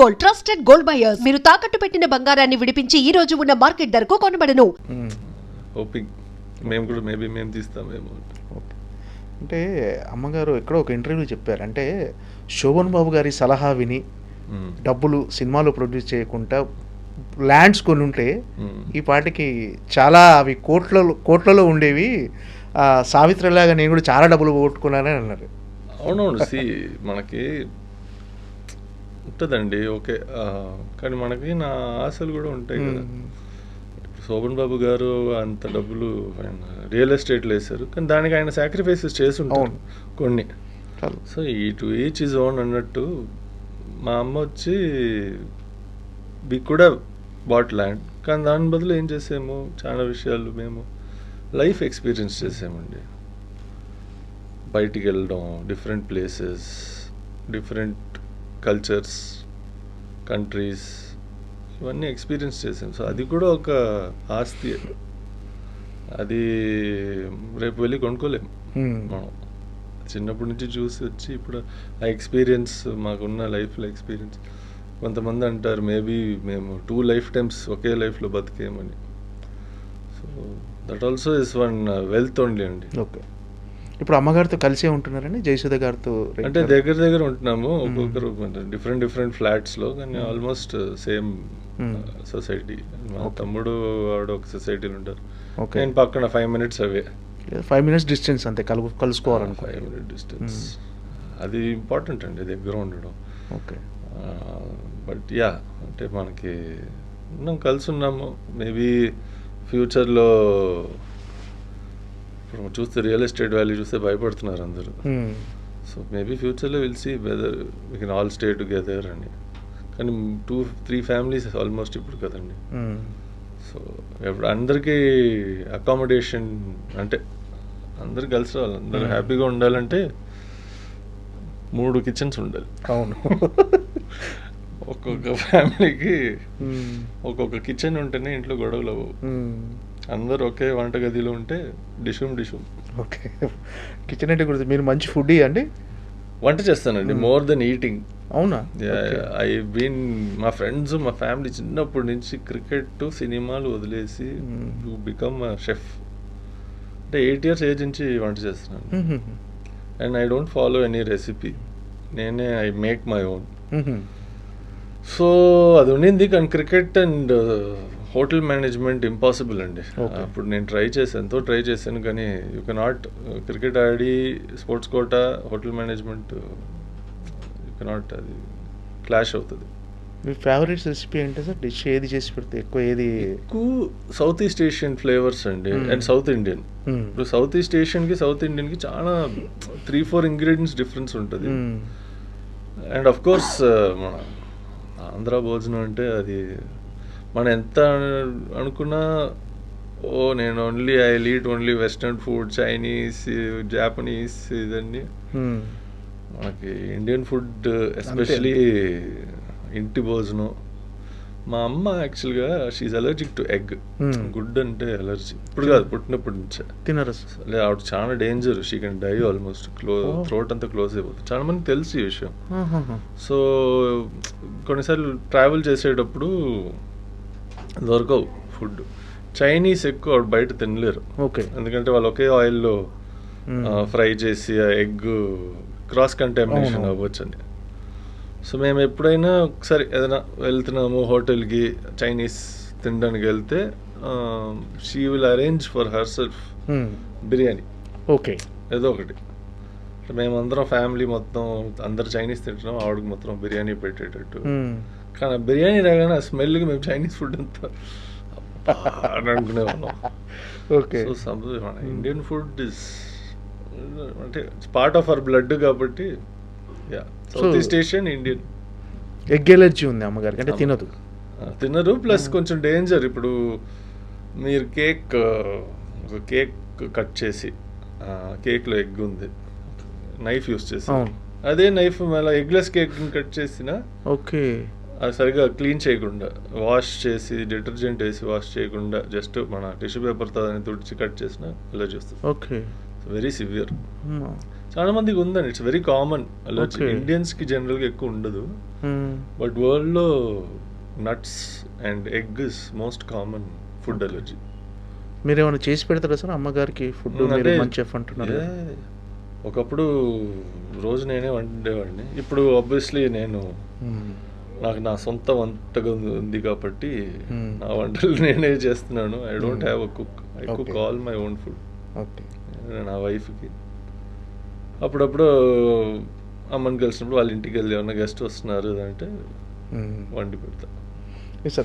Gold, trusted gold buyers. మీరు తాకట్టు పెట్టిన బంగారాన్ని విడిపించి ఈ రోజు ఉన్న మార్కెట్ ధరకు కొనబడను. హోపింగ్ మేము కూడా మేబీ మేము తీస్తామేమో. ఓకే. అంటే అమ్మగారు ఎక్కడో ఒక ఇంటర్వ్యూ చెప్పారు, అంటే శోభన్ బాబు గారి సలహా విని డబ్బులు సినిమాలు ప్రొడ్యూస్ చేయకుండా ల్యాండ్స్ కొని ఉంటే ఈ పాటికి చాలా అవి కోట్లలో ఉండేవి, సావిత్రిలాగా నేను కూడా చాలా డబ్బులు పోగొట్టుకున్నానని అన్నారు. అవునవును. మనకి ఉంటుందండి, ఓకే, కానీ మనకి నా ఆశలు కూడా ఉంటాయి కదా. శోభన్ బాబు గారు అంత డబ్బులు ఆయన రియల్ ఎస్టేట్లో వేశారు, కానీ దానికి ఆయన సాక్రిఫైసెస్ చేసి ఉంటారు కొన్ని. సో ఈ టు ఈచ్ ఈజ్ ఓన్ అన్నట్టు మా అమ్మ వచ్చి we could have bought land, కానీ దాని బదులు ఏం చేసాము, చాలా విషయాలు మేము లైఫ్ ఎక్స్పీరియన్స్ చేసామండి. బయటికి వెళ్ళడం, different places, different cultures, countries, ఇవన్నీ ఎక్స్పీరియన్స్ చేసాం. సో అది కూడా ఒక ఆస్తి, అది రేపు వెళ్ళి కొనుక్కోలేము మనం. చిన్నప్పటి నుంచి చూసి వచ్చి ఇప్పుడు ఆ ఎక్స్పీరియన్స్ మాకున్న లైఫ్లో ఎక్స్పీరియన్స్. కొంతమంది అంటారు మేబీ మేము 2 లైఫ్ టైమ్స్ ఒకే లైఫ్లో బతికేమని. So that also is one wealth only అండి. ఓకే. ఇప్పుడు అమ్మగారితో కలిసే ఉంటున్నారండి, జయసుధ గారితో? అంటే దగ్గర ఉంటున్నాము, ఒక్కొక్కరు డిఫరెంట్ ఫ్లాట్స్లో, కానీ ఆల్మోస్ట్ సేమ్ సొసైటీ. మా తమ్ముడు ఆవిడ ఒక సొసైటీలో ఉంటారు, నేను పక్కన 5 minutes అవే. 5 minutes డిస్టెన్స్ అంతే, కలుసుకోవాలనుకో. 5 minute డిస్టెన్స్, అది ఇంపార్టెంట్ అండి దగ్గర ఉండడం. ఓకే. బట్ యా, అంటే మనకి కలిసి ఉన్నాము. మేబీ ఫ్యూచర్లో ఇప్పుడు చూస్తే రియల్ ఎస్టేట్ వాల్యూ చూస్తే భయపడుతున్నారు అందరూ. సో మేబీ ఫ్యూచర్లో will see whether we can all stay together అని. కానీ 2-3 ఫ్యామిలీస్ ఆల్మోస్ట్ ఇప్పుడు కదండి. సో ఇప్పుడు అందరికీ అకామిడేషన్ అంటే అందరు కలిసి రావాలి, అందరూ హ్యాపీగా ఉండాలంటే 3 కిచెన్స్ ఉండాలి. అవును. ఒక్కొక్క ఫ్యామిలీకి ఒక్కొక్క కిచెన్ ఉంటేనే ఇంట్లో గొడవలు అవ్వవు. అందరు ఒకే వంటగదిలో ఉంటే డిషుమ్. ఓకే. కిచెన్ అంటే గుర్తు, మీరు మంచి ఫుడ్ అండి? వంట చేస్తానండి, మోర్ దెన్ ఈటింగ్. అవునా? ఐ బీన్ మా ఫ్రెండ్స్, మా ఫ్యామిలీ చిన్నప్పటి నుంచి క్రికెట్, సినిమాలు వదిలేసి యూ బికమ్ అ షెఫ్ అంటే 8 years ఏజ్ నుంచి వంట చేస్తున్నాను. And I don't follow any recipe, నేనే I make my own. So అది ఉండింది, కానీ cricket and hotel management impossible అండి. అప్పుడు నేను ఎంతో ట్రై చేశాను, కానీ యూ కెనాట్ క్రికెట్ ఆడి sports quota, hotel management you cannot, అది క్లాష్ అవుతుంది. మీ ఫేవరెట్ రెసిపీ ఏంటి సార్? డిష్ ఏది చేసి పెడితే ఎక్కువ సౌత్ ఈస్ట్ ఏషియన్ ఫ్లేవర్స్ అండి, అండ్ సౌత్ ఇండియన్. ఇప్పుడు సౌత్ ఈస్ట్ ఏషియన్కి సౌత్ ఇండియన్కి చాలా 3-4 ఇంగ్రీడియంట్స్ డిఫరెన్స్ ఉంటుంది. అండ్ ఆఫ్ కోర్స్ మన ఆంధ్ర భోజనం అంటే అది మనం ఎంత అనుకున్నా, నేను I eat only western food, Chinese, Japanese, ఇదన్నీ. మనకి ఇండియన్ ఫుడ్ ఎస్పెషలీ ఇంటి భోజనం. మా అమ్మ యాక్చువల్గా షీఈ్ అలర్జిక్ టు ఎగ్, గుడ్ అంటే అలర్జీ. ఇప్పుడు కాదు, పుట్టినప్పటి నుంచే తినరు. ఆవిడ చాలా danger, she can die almost, throat అంతా క్లోజ్ అయిపోతుంది. చాలా మంది తెలుసు ఈ విషయం. సో కొన్నిసార్లు ట్రావెల్ చేసేటప్పుడు దొరకవు ఫుడ్. చైనీస్ ఎక్కువ ఆవిడ బయట తినలేరు, ఎందుకంటే వాళ్ళు ఒకే ఆయిల్లో ఫ్రై చేసి ఆ ఎగ్ క్రాస్ కంటామినేషన్ అవ్వచ్చు అని. సో మేము ఎప్పుడైనా ఒకసారి ఏదైనా వెళ్తున్నాము హోటల్కి చైనీస్ తినడానికి వెళ్తే, she will arrange for her self biryani, okay, ఏదో ఒకటి. మేమందరం ఫ్యామిలీ మొత్తం అందరు చైనీస్ తింటున్నాం, ఆవిడకి మొత్తం బిర్యానీ పెట్టేటట్టు. కానీ బిర్యానీ రాగానే ఆ స్మెల్కి మేము చైనీస్ ఫుడ్ అంతా అని అనుకునేవాళ్ళం. Okay. So Indian food is అంటే పార్ట్ ఆఫ్ అవర్ బ్లడ్ కాబట్టి. South East Asian, Indian. Egg allergy ఉంది అమ్మగారికి, అంటే తినరు. ప్లస్ కొంచెం డేంజర్. ఇప్పుడు మీరు ఒక కేక్ కట్ చేసి, కేక్లో ఎగ్ ఉంది, నైఫ్ యూస్ చేసి, అదే నైఫ్ మళ్ళీ ఎగ్లెస్ కేక్ కట్ చేసిన, ఓకే, అది సరిగా క్లీన్ చేయకుండా, వాష్ చేసి డిటర్జెంట్ వేసి వాష్ చేయకుండా జస్ట్ మన టిష్యూ పేపర్తో తుడిచి కట్ చేసిన అలర్జీ వస్తుంది. ఓకే. Very severe. చాలా మందికి ఉందండి, it's very common allergy. Okay. ఇండియన్స్కి జనరల్గా ఎక్కువ ఉండదు, బట్ వరల్డ్లో nuts and egg is most common food allergy. మీరు ఏమైనా చేసి పెడతారా సార్ అమ్మగారికి ఫుడ్? మీరు మంచి చెఫ్ అంటున్నారు కదా. ఒకప్పుడు రోజు నేనే వండేవాడిని. ఇప్పుడు ఆబ్వియస్లీ నాకు నా సొంత వంటగది ఉంది కాబట్టి నా వంటలు నేనే చేస్తున్నాను. I don't have a cook, I cook all my own food. Okay. నా వైఫ్కి అప్పుడప్పుడు అమ్మని కలిసినప్పుడు వాళ్ళ ఇంటికి వెళ్ళి ఏమన్నా గెస్ట్ వస్తున్నారు అంటే వండి పెడతా. సార్